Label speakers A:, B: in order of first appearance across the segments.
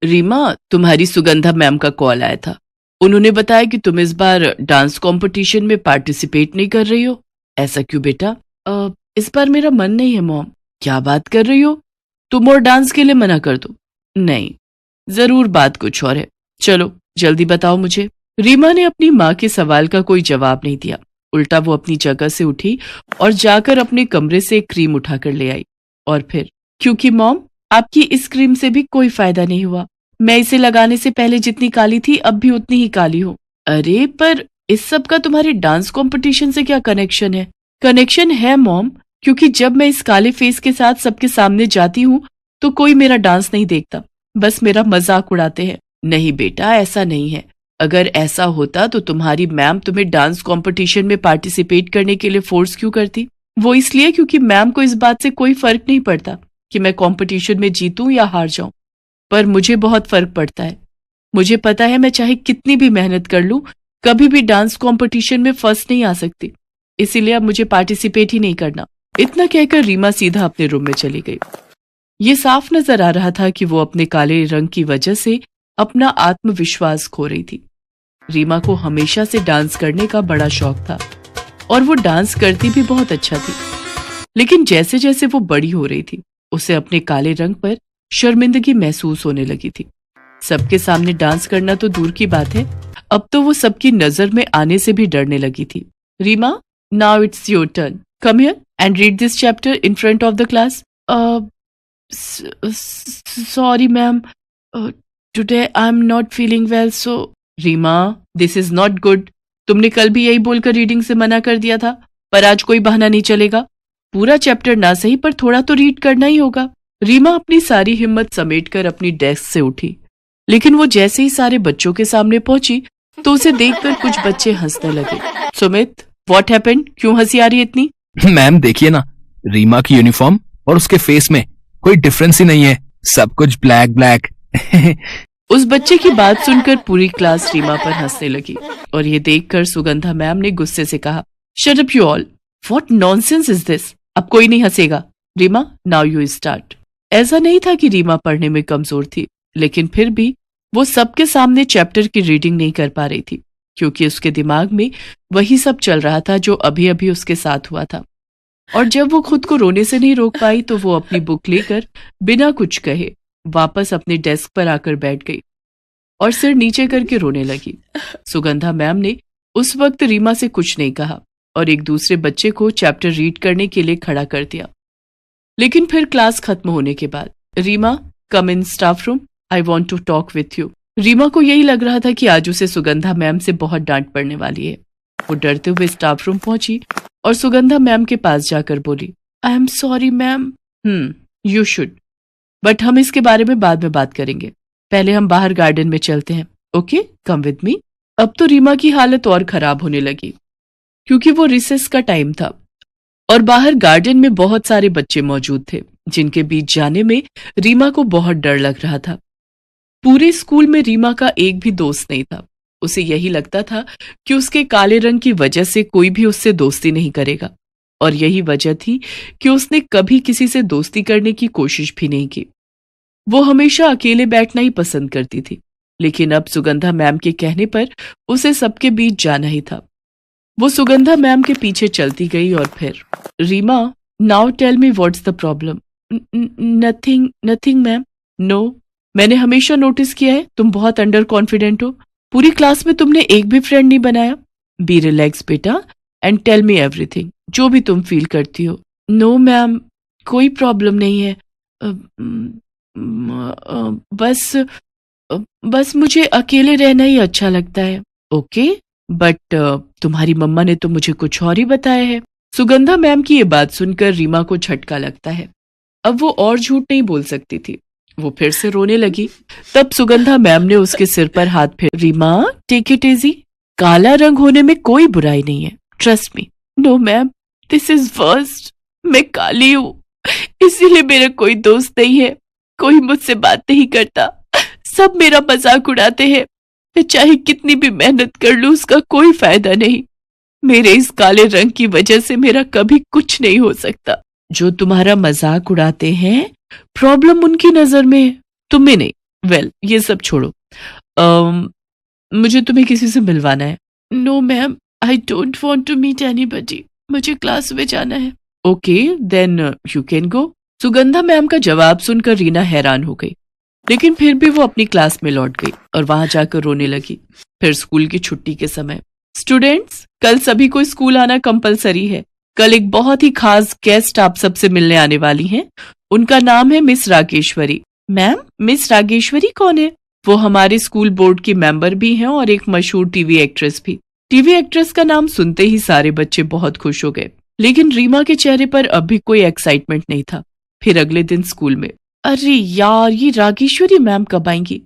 A: रीमा, तुम्हारी सुगंधा मैम का कॉल आया था। उन्होंने बताया कि तुम इस बार डांस कंपटीशन में पार्टिसिपेट नहीं कर रही हो। ऐसा क्यों बेटा? इस बार मेरा मन नहीं है मॉम। क्या बात कर रही हो? तुम और डांस के लिए मना कर दो। नहीं, जरूर बात कुछ और है। चलो जल्दी बताओ मुझे। रीमा ने अपनी माँ के सवाल का कोई जवाब नहीं दिया। उल्टा वो अपनी जगह से उठी और जाकर अपने कमरे से एक क्रीम उठाकर ले आई। और फिर, क्योंकि मॉम, आपकी इस क्रीम से भी कोई फायदा नहीं हुआ। मैं इसे लगाने से पहले जितनी काली थी अब भी उतनी ही काली हूँ। अरे पर इस सब का तुम्हारे डांस कंपटीशन से क्या कनेक्शन है? कनेक्शन है मॉम, क्योंकि जब मैं इस काले फेस के साथ सबके सामने जाती हूँ तो कोई मेरा डांस नहीं देखता, बस मेरा मजाक उड़ाते हैं। नहीं बेटा, ऐसा नहीं है। अगर ऐसा होता तो तुम्हारी मैम तुम्हें डांस कंपटीशन में पार्टिसिपेट करने के लिए फोर्स क्यों करती? वो इसलिए क्योंकि मैम को इस बात से कोई फर्क नहीं पड़ता कि मैं कंपटीशन में जीतूं या हार जाऊं। पर मुझे बहुत फर्क पड़ता है। मुझे पता है मैं चाहे कितनी भी मेहनत कर लूं, कभी भी डांस कंपटीशन में फर्स्ट नहीं आ सकती। इसीलिए अब मुझे पार्टिसिपेट ही नहीं करना। इतना कहकर रीमा सीधा अपने रूम में चली गई। ये साफ नजर आ रहा था कि वो अपने काले रंग की वजह से अपना आत्मविश्वास खो रही थी। रीमा को हमेशा से डांस करने का बड़ा शौक था और वो डांस करती भी बहुत अच्छा थी। लेकिन जैसे जैसे वो बड़ी हो रही थी, उसे अपने काले रंग पर शर्मिंदगी महसूस होने लगी थी। सबके सामने डांस करना तो दूर की बात है, अब तो वो सबकी नजर में आने से भी डरने लगी थी। Reema, now it's your turn. Come here and read this chapter in front of the class. Sorry ma'am, today I am not feeling well, so. Reema, this is not good. तुमने कल भी यही बोलकर रीडिंग से मना कर दिया था, पर आज कोई बहाना नहीं चलेगा। पूरा चैप्टर ना सही पर थोड़ा तो रीड करना ही होगा। रीमा अपनी सारी हिम्मत समेटकर अपनी डेस्क से उठी, लेकिन वो जैसे ही सारे बच्चों के सामने पहुंची तो उसे देखकर कुछ बच्चे हंसने लगे। Sumit, what happened? क्यों हंसी आ रही है इतनी?
B: मैम देखिए ना, रीमा की यूनिफॉर्म और उसके फेस में कोई डिफरेंस ही नहीं है, सब कुछ ब्लैक ब्लैक।
A: उस बच्चे की बात सुनकर पूरी क्लास रीमा पर हंसने लगी और ये देखकर सुगंधा मैम ने गुस्से से कहा, shut up you all, what nonsense is this? अब कोई नहीं हंसेगा। Reema, now you start. ऐसा नहीं था कि रीमा पढ़ने में कमजोर थी, लेकिन फिर भी वो सबके सामने चैप्टर की रीडिंग नहीं कर पा रही थी, क्योंकि उसके दिमाग में वही सब चल रहा था जो अभी अभी उसके साथ हुआ था। और जब वो खुद को रोने से नहीं रोक पाई तो वो अपनी बुक लेकर बिना कुछ कहे वापस अपने डेस्क पर आकर बैठ गई और सिर नीचे करके रोने लगी। सुगंधा मैम ने उस वक्त रीमा से कुछ नहीं कहा और एक दूसरे बच्चे को चैप्टर रीड करने के लिए खड़ा कर दिया। लेकिन फिर क्लास खत्म होने के बाद, Reema, come in staff room, I want to talk with you. Reema को यही लग रहा था कि आज उसे सुगंधा मैम से बहुत डांट पड़ने वाली है। वो डरते हुए स्टाफ रूम पहुंची और सुगंधा मैम के पास जाकर बोली, I am sorry ma'am. You should, but हम इसके बारे में बाद में बात करेंगे। पहले हम बाहर गार्डन में चलते हैं, ओके? Come with me. अब तो रीमा की हालत और खराब होने लगी, क्योंकि वो रिसेस का टाइम था और बाहर गार्डन में बहुत सारे बच्चे मौजूद थे, जिनके बीच जाने में रीमा को बहुत डर लग रहा था। पूरे स्कूल में रीमा का एक भी दोस्त नहीं था। उसे यही लगता था कि उसके काले रंग की वजह से कोई भी उससे दोस्ती नहीं करेगा, और यही वजह थी कि उसने कभी किसी से दोस्ती करने की कोशिश भी नहीं की। वो हमेशा अकेले बैठना ही पसंद करती थी, लेकिन अब सुगंधा मैम के कहने पर उसे सबके बीच जाना ही था। वो सुगंधा मैम के पीछे चलती गई और फिर, Reema, now tell me what's the problem. Nothing nothing ma'am. No, मैंने हमेशा नोटिस किया है तुम बहुत अंडर कॉन्फिडेंट हो। पूरी क्लास में तुमने एक भी फ्रेंड नहीं बनाया। बी रिलैक्स बेटा एंड टेल मी एवरीथिंग, जो भी तुम फील करती हो। नो मैम, कोई प्रॉब्लम नहीं है, बस मुझे अकेले रहना ही अच्छा लगता है। ओके, बट तुम्हारी मम्मा ने तो मुझे कुछ और ही बताया है। सुगंधा मैम की ये बात सुनकर रीमा को झटका लगता है। अब वो और झूठ नहीं बोल सकती थी। वो फिर से रोने लगी। तब सुगंधा मैम ने उसके सिर पर हाथ फेर, रीमा, टेक इट इजी। काला रंग होने में कोई बुराई नहीं है, trust me. No ma'am, this is worst. मैं काली हूँ, इसीलिए मेरा कोई दोस्त नहीं है, कोई मुझसे बात नहीं करता, सब मेरा मजाक उड़ाते हैं। मैं चाहे कितनी भी मेहनत कर लूं, उसका कोई फायदा नहीं। मेरे इस काले रंग की वजह से मेरा कभी कुछ नहीं हो सकता। जो तुम्हारा मजाक उड़ाते हैं, प्रॉब्लम उनकी नजर में है, तुम्हें नहीं। वेल, ये सब छोड़ो। मुझे तुम्हें किसी से मिलवाना है। No ma'am, I don't want to meet anybody, मुझे क्लास में जाना है। Okay then you can go. Sugandha ma'am का जवाब सुनकर रीना हैरान हो गई, लेकिन फिर भी वो अपनी क्लास में लौट गई और वहां जाकर रोने लगी। फिर स्कूल की छुट्टी के समय, स्टूडेंट्स, कल सभी को स्कूल आना कंपलसरी है। कल एक बहुत ही खास गेस्ट आप सबसे मिलने आने वाली हैं। उनका नाम है miss Rageshwari. Ma'am, miss Rageshwari कौन है? वो हमारे स्कूल बोर्ड की मेंबर भी हैं और एक मशहूर टीवी एक्ट्रेस भी। टीवी एक्ट्रेस का नाम सुनते ही सारे बच्चे बहुत खुश हो गए, लेकिन रीमा के चेहरे पर अब भी कोई एक्साइटमेंट नहीं था। फिर अगले दिन स्कूल में, अरे यार, ये रागेश्वरी मैम कब आएंगी?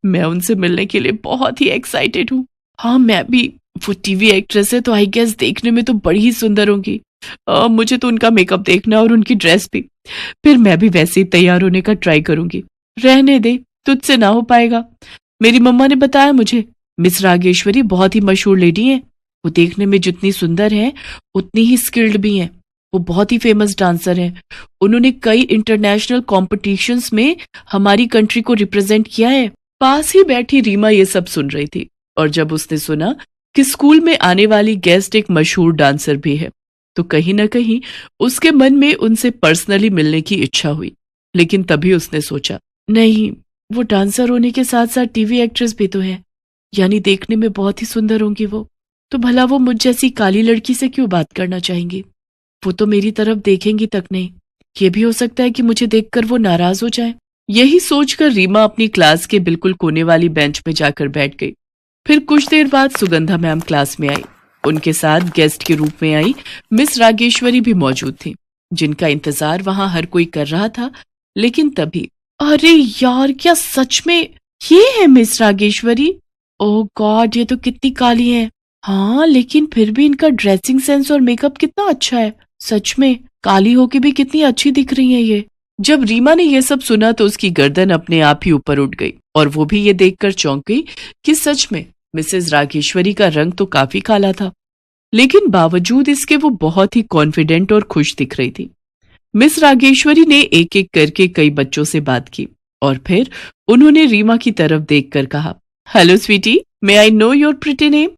A: मैं उनसे मिलने के लिए बहुत ही एक्साइटेड हूँ। हाँ, मैं भी। वो टीवी एक्ट्रेस है तो आई गेस देखने में तो बड़ी ही सुंदर होंगी। मुझे तो उनका मेकअप देखना और उनकी ड्रेस भी। फिर मैं भी वैसे ही तैयार होने का ट्राई करूंगी। रहने दे, तुझसे ना हो पाएगा। मेरी मम्मा ने बताया मुझे, मिस रागेश्वरी बहुत ही मशहूर लेडी हैं। वो देखने में जितनी सुंदर हैं उतनी ही स्किल्ड भी हैं। वो बहुत ही फेमस डांसर हैं। उन्होंने कई इंटरनेशनल कॉम्पिटिशन्स में हमारी कंट्री को रिप्रेजेंट किया है। पास ही बैठी रीमा ये सब सुन रही थी, और जब उसने सुना कि स्कूल में आने वाली गेस्ट एक मशहूर डांसर भी है, तो कहीं ना कहीं उसके मन में उनसे पर्सनली मिलने की इच्छा हुई। लेकिन तभी उसने सोचा, नहीं, वो डांसर होने के साथ साथ टीवी एक्ट्रेस भी तो है, यानी देखने में बहुत ही सुंदर होंगी वो। तो भला वो मुझ जैसी काली लड़की से क्यों बात करना चाहेंगी? वो तो मेरी तरफ देखेंगी तक नहीं। ये भी हो सकता है कि मुझे देखकर वो नाराज हो जाए। यही सोचकर रीमा अपनी क्लास के बिल्कुल कोने वाली बेंच में जाकर बैठ गई। फिर कुछ देर बाद सुगंधा मैम क्लास में आई। उनके साथ गेस्ट के रूप में आई मिस रागेश्वरी भी मौजूद थी, जिनका इंतजार वहां हर कोई कर रहा था। लेकिन तभी, अरे यार, क्या सच में ये है मिस रागेश्वरी? ओह गॉड, ये तो कितनी काली है। हाँ, लेकिन फिर भी इनका ड्रेसिंग सेंस और मेकअप कितना अच्छा है। सच में काली होके भी कितनी अच्छी दिख रही है ये। जब रीमा ने यह सब सुना तो उसकी गर्दन अपने आप ही ऊपर उठ गई, और वो भी ये देखकर चौंक गई कि सच में मिसेस रागेश्वरी का रंग तो काफी काला था, लेकिन बावजूद इसके वो बहुत ही कॉन्फिडेंट और खुश दिख रही थी। मिस रागेश्वरी ने एक एक करके कई बच्चों से बात की, और फिर उन्होंने रीमा की तरफ देखकर कहा, hello sweetie, may I know your pretty name?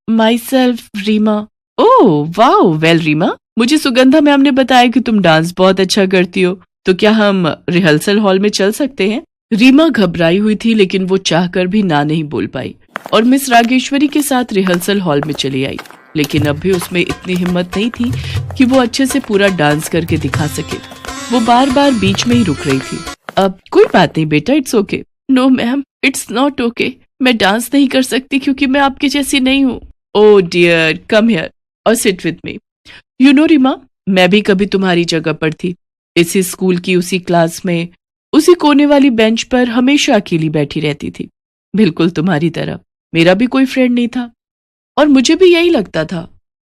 A: Myself Reema. Oh wow, well Reema, मुझे सुगंधा मैम ने बताया कि तुम डांस बहुत अच्छा करती हो, तो क्या हम रिहर्सल हॉल में चल सकते हैं? रीमा घबराई हुई थी, लेकिन वो चाहकर भी ना नहीं बोल पाई और मिस रागेश्वरी के साथ रिहर्सल हॉल में चली आई। लेकिन अब भी उसमें इतनी हिम्मत नहीं थी कि वो अच्छे से पूरा डांस करके दिखा सके। वो बार बार बीच में ही रुक रही थी। अब कोई बात नहीं बेटा, it's okay. No ma'am, it's not okay. मैं डांस नहीं कर सकती क्योंकि मैं आपके जैसी नहीं हूँ। ओह डियर, कम हियर और sit with me. You know Reema, मैं भी कभी तुम्हारी जगह पर थी। इसी स्कूल की उसी क्लास में उसी कोने वाली बेंच पर हमेशा अकेली बैठी रहती थी, बिल्कुल तुम्हारी तरह। मेरा भी कोई फ्रेंड नहीं था, और मुझे भी यही लगता था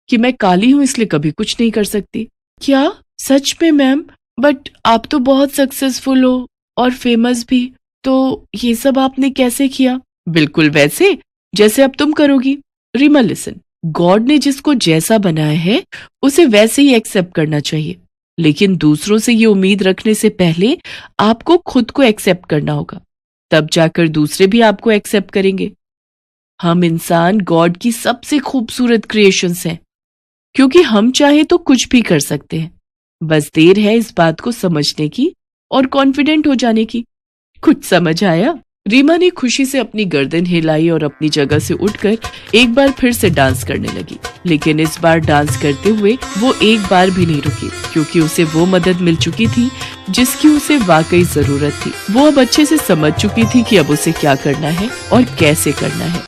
A: कि मैं काली हूं इसलिए कभी कुछ नहीं कर सकती। क्या सच में मैम? बट आप तो बहुत सक्सेसफुल हो और फेमस भी, तो ये सब आपने कैसे किया? बिल्कुल वैसे जैसे अब तुम करोगी। रीमा लिसन, गॉड ने जिसको जैसा बनाया है उसे वैसे ही एक्सेप्ट करना चाहिए, लेकिन दूसरों से ये उम्मीद रखने से पहले आपको खुद को एक्सेप्ट करना होगा, तब जाकर दूसरे भी आपको एक्सेप्ट करेंगे। हम इंसान गॉड की सबसे खूबसूरत क्रिएशंस हैं, क्योंकि हम चाहे तो कुछ भी कर सकते हैं। बस देर है इस बात को समझने की और कॉन्फिडेंट हो जाने की। कुछ समझ आया? रीमा ने खुशी से अपनी गर्दन हिलाई और अपनी जगह से उठकर एक बार फिर से डांस करने लगी। लेकिन इस बार डांस करते हुए वो एक बार भी नहीं रुकी, क्योंकि उसे वो मदद मिल चुकी थी जिसकी उसे वाकई जरूरत थी। वो अब अच्छे से समझ चुकी थी कि अब उसे क्या करना है और कैसे करना है।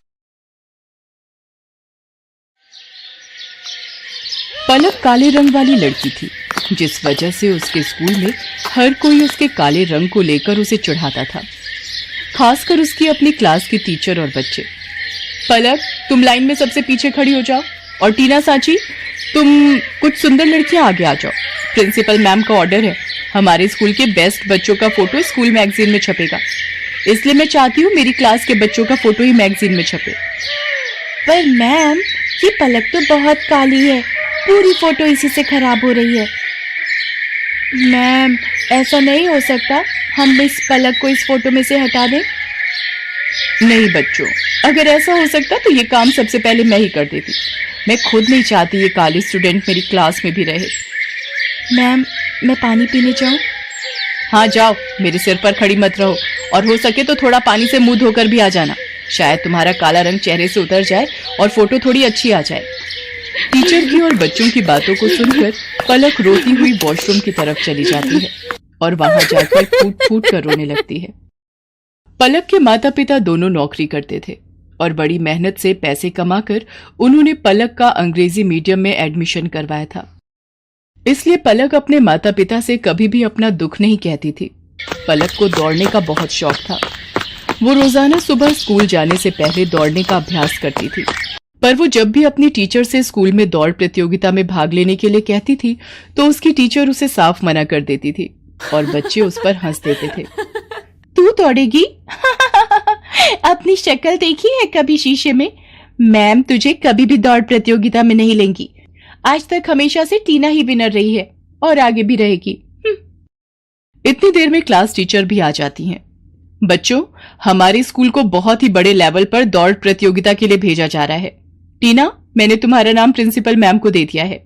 A: पलक काले रंग वाली लड़की थी, जिस वजह से उसके स्कूल में हर कोई उसके काले रंग को लेकर उसे चिढ़ाता था, खासकर उसकी अपनी क्लास के टीचर और बच्चे। पलक, तुम लाइन में सबसे पीछे खड़ी हो जाओ, और टीना साची, तुम कुछ सुंदर लड़कियां आगे आ जाओ। प्रिंसिपल मैम का ऑर्डर है, हमारे स्कूल के बेस्ट बच्चों का फोटो स्कूल मैगजीन में छपेगा, इसलिए मैं चाहती हूँ मेरी क्लास के बच्चों का फोटो ही मैगजीन में छपे। पर मैम, ये पलक तो बहुत काली है, पूरी फोटो इसी से खराब हो रही है। मैम, ऐसा नहीं हो सकता, हम मिस पलक को इस फोटो में से हटा दें। नहीं बच्चों, अगर ऐसा हो सकता तो ये काम सबसे पहले मैं ही कर देती। मैं खुद नहीं चाहती ये काली स्टूडेंट मेरी क्लास में भी रहे। मैम, मैं पानी पीने जाऊं? हाँ जाओ, मेरे सिर पर खड़ी मत रहो, और हो सके तो थोड़ा पानी से मुंह धोकर भी आ जाना। शायद तुम्हारा काला रंग चेहरे से उतर जाए और फोटो थोड़ी अच्छी आ जाए। टीचर की और बच्चों की बातों को सुनकर पलक रोती हुई वॉशरूम की तरफ चली जाती है और वहां जाकर फूट फूट कर रोने लगती है। पलक के माता पिता दोनों नौकरी करते थे और बड़ी मेहनत से पैसे कमाकर उन्होंने पलक का अंग्रेजी मीडियम में एडमिशन करवाया था। इसलिए पलक अपने माता पिता से कभी भी अपना दुख नहीं कहती थी। पलक को दौड़ने का बहुत शौक था। वो रोजाना सुबह स्कूल जाने से पहले दौड़ने का अभ्यास करती थी, पर वो जब भी अपनी टीचर से स्कूल में दौड़ प्रतियोगिता में भाग लेने के लिए कहती थी तो उसकी टीचर उसे साफ मना कर देती थी और बच्चे उस पर हंस देते थे। तू दौड़ेगी? अपनी शक्ल देखी है कभी शीशे में? मैम तुझे कभी भी दौड़ प्रतियोगिता में नहीं लेंगी। आज तक हमेशा से टीना ही विनर रही है और आगे भी रहेगी। इतनी देर में क्लास टीचर भी आ जाती हैं। बच्चों, हमारे स्कूल को बहुत ही बड़े लेवल पर दौड़ प्रतियोगिता के लिए भेजा जा रहा है। टीना, मैंने तुम्हारा नाम प्रिंसिपल मैम को दे दिया है।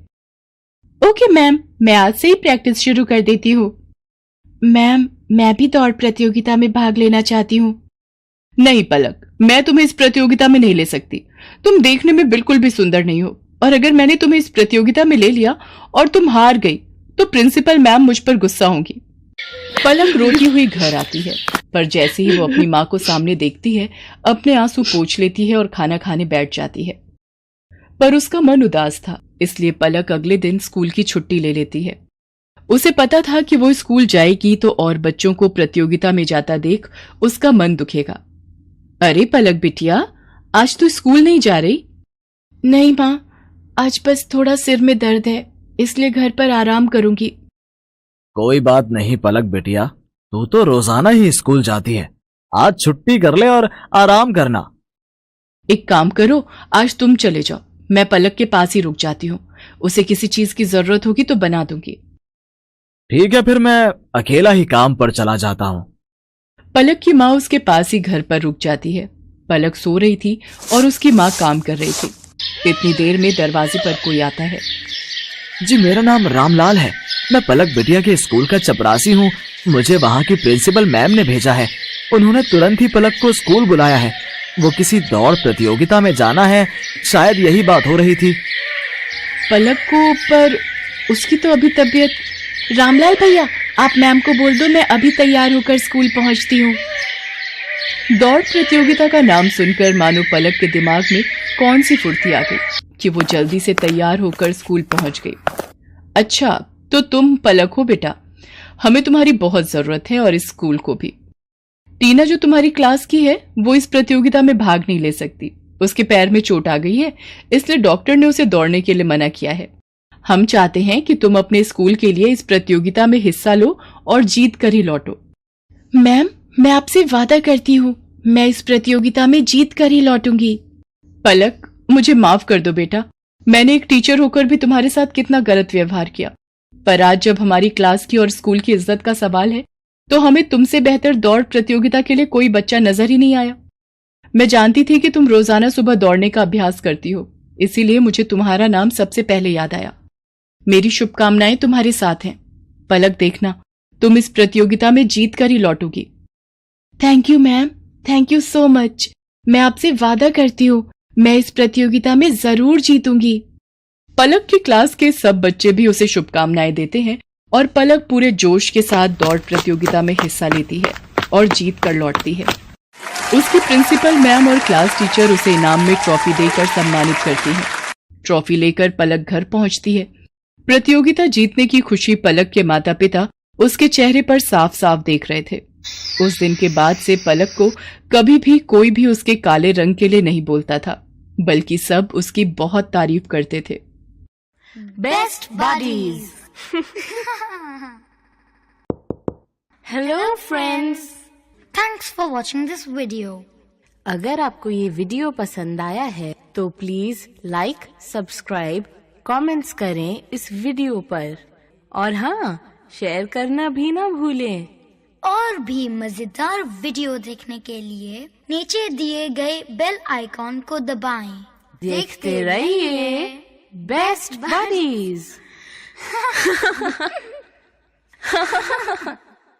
A: ओके मैम, मैं आज से ही प्रैक्टिस शुरू कर देती हूँ। मैम, मैं भी दौड़ प्रतियोगिता में भाग लेना चाहती हूँ। नहीं पलक, मैं तुम्हें इस प्रतियोगिता में नहीं ले सकती। तुम देखने में बिल्कुल भी सुंदर नहीं हो, और अगर मैंने तुम्हें इस प्रतियोगिता में ले लिया और तुम हार गई तो प्रिंसिपल मैम मुझ पर गुस्सा होंगी। पलक रोती हुई घर आती है, पर जैसे ही वो अपनी माँ को सामने देखती है अपने आंसू पोंछ लेती है और खाना खाने बैठ जाती है। पर उसका मन उदास था, इसलिए पलक अगले दिन स्कूल की छुट्टी ले लेती है। उसे पता था कि वो स्कूल जाएगी तो और बच्चों को प्रतियोगिता में जाता देख उसका मन दुखेगा। अरे पलक बिटिया, आज तू स्कूल नहीं जा रही? नहीं माँ, आज बस थोड़ा सिर में दर्द है, इसलिए घर पर आराम करूंगी।
C: कोई बात नहीं पलक बेटिया, तू तो रोजाना ही स्कूल जाती है। आज छुट्टी कर ले और आराम करना।
A: एक काम करो, आज तुम चले जाओ, मैं पलक के पास ही रुक जाती हूँ। उसे किसी चीज की जरूरत होगी तो बना दूंगी।
C: ठीक है, फिर मैं अकेला ही काम पर चला जाता हूँ।
A: पलक की माँ उसके पास ही घर पर रुक जाती है। पलक सो रही थी और उसकी माँ काम कर रही थी। इतनी देर में दरवाजे पर कोई आता है।
C: जी, मेरा नाम रामलाल है। मैं पलक बिटिया के स्कूल का चपरासी हूँ। मुझे वहाँ की प्रिंसिपल मैम ने भेजा है। उन्होंने तुरंत ही पलक को स्कूल बुलाया है। वो किसी दौड़ प्रतियोगिता में जाना है, शायद यही बात हो रही थी।
A: पलक को, पर उसकी तो अभी तबीयत। रामलाल भैया, आप मैम को बोल दो मैं अभी तैयार होकर स्कूल पहुंचती हूँ। दौड़ प्रतियोगिता का नाम सुनकर मानो पलक के दिमाग में कौन सी फुर्ती आ गई कि वो जल्दी से तैयार होकर स्कूल पहुंच गई। अच्छा, तो तुम पलक हो बेटा, हमें तुम्हारी बहुत जरूरत है और इस स्कूल को भी। टीना जो तुम्हारी क्लास की है वो इस प्रतियोगिता में भाग नहीं ले सकती। उसके पैर में चोट आ गई है, इसलिए डॉक्टर ने उसे दौड़ने के लिए मना किया है। हम चाहते हैं कि तुम अपने स्कूल के लिए इस प्रतियोगिता में हिस्सा लो और जीत कर ही लौटो। मैम, मैं आपसे वादा करती हूँ, मैं इस प्रतियोगिता में जीत कर ही लौटूंगी। पलक, मुझे माफ कर दो बेटा, मैंने एक टीचर होकर भी तुम्हारे साथ कितना गलत व्यवहार किया। पर आज जब हमारी क्लास की और स्कूल की इज्जत का सवाल है तो हमें तुमसे बेहतर दौड़ प्रतियोगिता के लिए कोई बच्चा नजर ही नहीं आया। मैं जानती थी कि तुम रोजाना सुबह दौड़ने का अभ्यास करती हो, इसीलिए मुझे तुम्हारा नाम सबसे पहले याद आया। मेरी शुभकामनाएं तुम्हारे साथ हैं। पलक, देखना तुम इस प्रतियोगिता में जीत कर ही लौटोगी। Thank you ma'am, thank you so much. मैं आपसे वादा करती हूँ मैं इस प्रतियोगिता में जरूर जीतूंगी। पलक की क्लास के सब बच्चे भी उसे शुभकामनाएं देते हैं और पलक पूरे जोश के साथ दौड़ प्रतियोगिता में हिस्सा लेती है और जीत कर लौटती है। उसकी प्रिंसिपल मैम और क्लास टीचर उसे इनाम में ट्रॉफी देकर सम्मानित करती हैं। ट्रॉफी लेकर पलक घर पहुंचती है। प्रतियोगिता जीतने की खुशी पलक के माता पिता उसके चेहरे पर साफ साफ देख रहे थे। उस दिन के बाद से पलक को कभी भी कोई भी उसके काले रंग के लिए नहीं बोलता था, बल्कि सब उसकी बहुत तारीफ करते थे।
D: Best buddies. Hello friends,
E: thanks for watching this video.
D: अगर आपको ये वीडियो पसंद आया है तो प्लीज लाइक, सब्सक्राइब, कमेंट्स करें इस वीडियो पर, और हाँ, शेयर करना भी ना भूलें।
E: और भी मजेदार वीडियो देखने के लिए नीचे दिए गए बेल आइकॉन को दबाएं।
D: देखते रहिए बेस्ट बडीज।